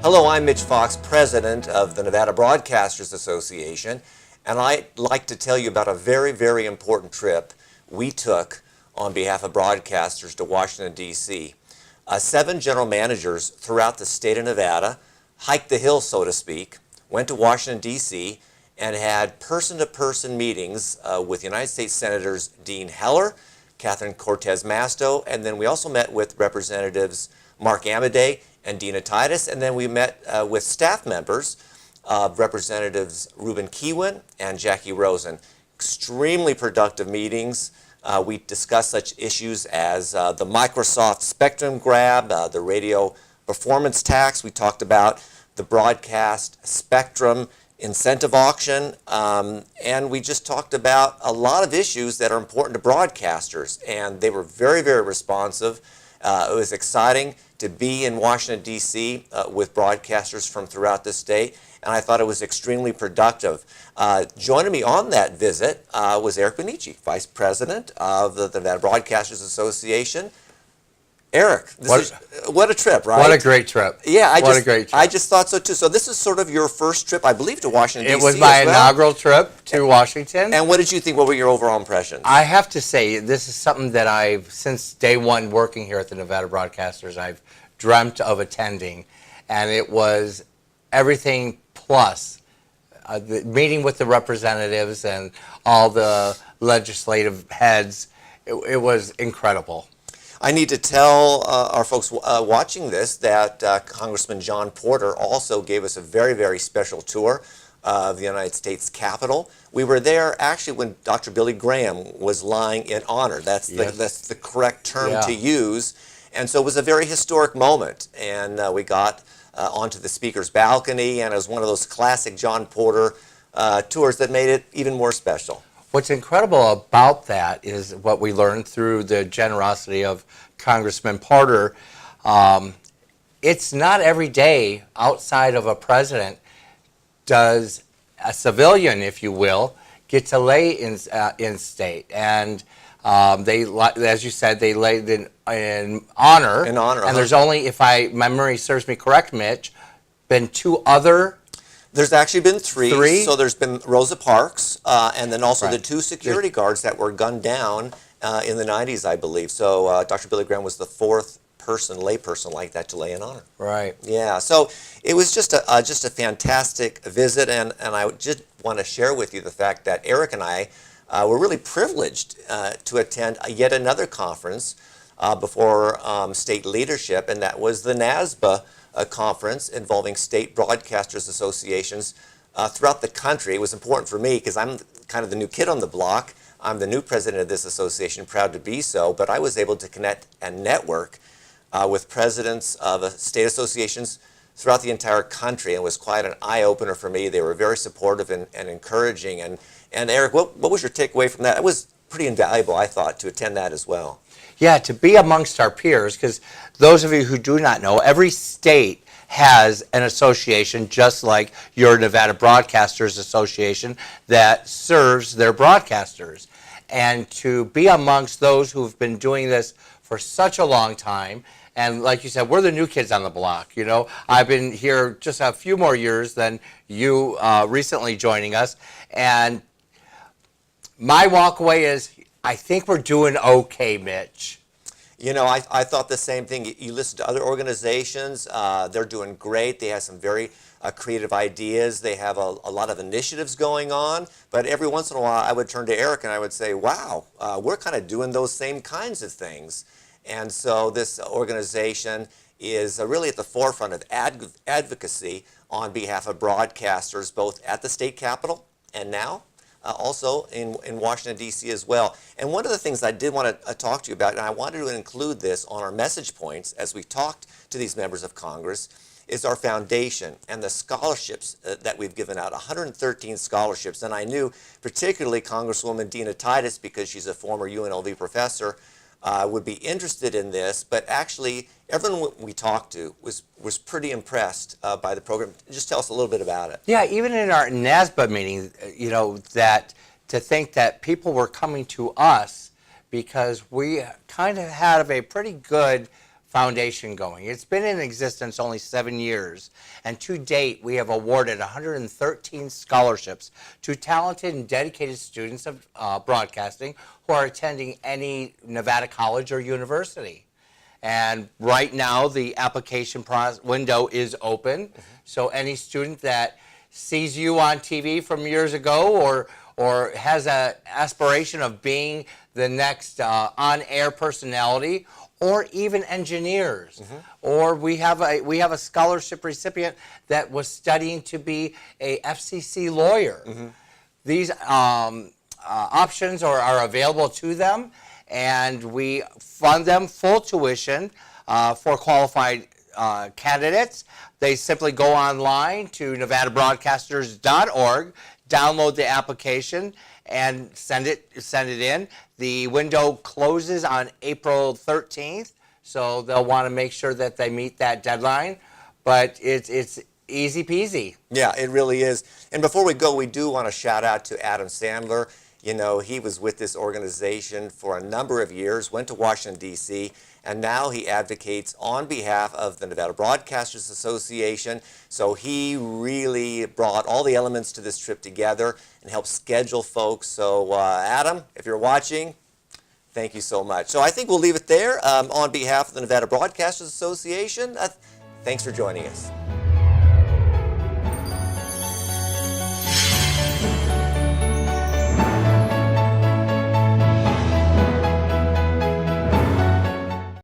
Hello, I'm Mitch Fox, president of the Nevada Broadcasters Association, and I'd like to tell you about a very, very important trip we took on behalf of broadcasters to Washington, D.C. 7 general managers throughout the state of Nevada hiked the hill, so to speak, went to Washington, D.C., and had person-to-person meetings with United States Senators Dean Heller, Catherine Cortez Masto, and then we also met with Representatives Mark Amodei and Dina Titus, and then we met with staff members, Representatives Ruben Kewin and Jackie Rosen. Extremely productive meetings. We discussed such issues as the Microsoft Spectrum grab, the radio performance tax. We talked about the broadcast spectrum incentive auction, and we just talked about a lot of issues that are important to broadcasters, and they were very, very responsive. It was exciting to be in Washington, D.C. With broadcasters from throughout the state, and I thought it was extremely productive. Joining me on that visit was Eric Bonnici, Vice President of the Nevada Broadcasters Association. Eric, what a trip, right? What a great trip. Yeah, a great trip. I just thought so too. So this is sort of your first trip, I believe, to Washington, D.C. It was my inaugural trip to Washington. And what did you think? What were your overall impressions? I have to say, this is something that I've, since day one working here at the Nevada Broadcasters, I've dreamt of attending. And it was everything plus the meeting with the representatives and all the legislative heads. It was incredible. I need to tell our folks watching this that Congressman John Porter also gave us a very, very special tour of the United States Capitol. We were there actually when Dr. Billy Graham was lying in honor. That's the correct term to use. And so it was a very historic moment. And we got onto the speaker's balcony, and it was one of those classic John Porter tours that made it even more special. What's incredible about that is what we learned through the generosity of Congressman Porter. It's not every day outside of a president does a civilian, if you will, get to lay in state. And they, as you said, they laid in honor. In honor. And there's only, if my memory serves me correct, Mitch, been 2 other. There's actually been 3. So there's been Rosa Parks, and then also the 2 security guards that were gunned down in the 90s, I believe. So Dr. Billy Graham was the 4th layperson like that to lay in honor. Right. Yeah. So it was just a fantastic visit, and I just want to share with you the fact that Eric and I were really privileged to attend yet another conference before state leadership, and that was the NASBA conference involving state broadcasters associations throughout the country. It was important for me because I'm kind of the new kid on the block. I'm the new president of this association, proud to be so, but I was able to connect and network with presidents of state associations throughout the entire country, and it was quite an eye-opener for me. They were very supportive and encouraging. And Eric, what was your takeaway from that? It was pretty invaluable, I thought, to attend that as well. Yeah, to be amongst our peers, because those of you who do not know, every state has an association just like your Nevada Broadcasters Association that serves their broadcasters. And to be amongst those who've been doing this for such a long time, and like you said, we're the new kids on the block, you know. I've been here just a few more years than you recently joining us, and my walkaway is, I think we're doing okay, Mitch. You know, I thought the same thing. You listen to other organizations, they're doing great. They have some very creative ideas. They have a lot of initiatives going on. But every once in a while, I would turn to Eric and I would say, wow, we're kind of doing those same kinds of things. And so this organization is really at the forefront of advocacy on behalf of broadcasters, both at the state capitol and now also in Washington, D.C. as well. And one of the things I did want to talk to you about, and I wanted to include this on our message points as we talked to these members of Congress, is our foundation and the scholarships that we've given out, 113 scholarships. And I knew particularly Congresswoman Dina Titus, because she's a former UNLV professor, would be interested in this, but actually everyone we talked to was pretty impressed by the program. Just tell us a little bit about it. Yeah, even in our NASBA meeting, you know, that to think that people were coming to us because we kind of had a pretty good foundation going. It's been in existence only 7 years, and to date, we have awarded 113 scholarships to talented and dedicated students of broadcasting who are attending any Nevada college or university. And right now, the application window is open, so any student that sees you on TV from years ago or has an aspiration of being the next on-air personality, or even engineers, or we have a scholarship recipient that was studying to be a FCC lawyer. These options are available to them, and we fund them full tuition for qualified candidates. They simply go online to nevadabroadcasters.org, download the application, and send it in. The window closes on April 13th, so they'll want to make sure that they meet that deadline. But it's easy peasy. Yeah, it really is. And before we go, we do want to shout out to Adam Sandler. You know, he was with this organization for a number of years, went to Washington, D.C., and now he advocates on behalf of the Nevada Broadcasters Association. So he really brought all the elements to this trip together and helped schedule folks. So Adam, if you're watching, thank you so much. So I think we'll leave it there. On behalf of the Nevada Broadcasters Association, thanks for joining us.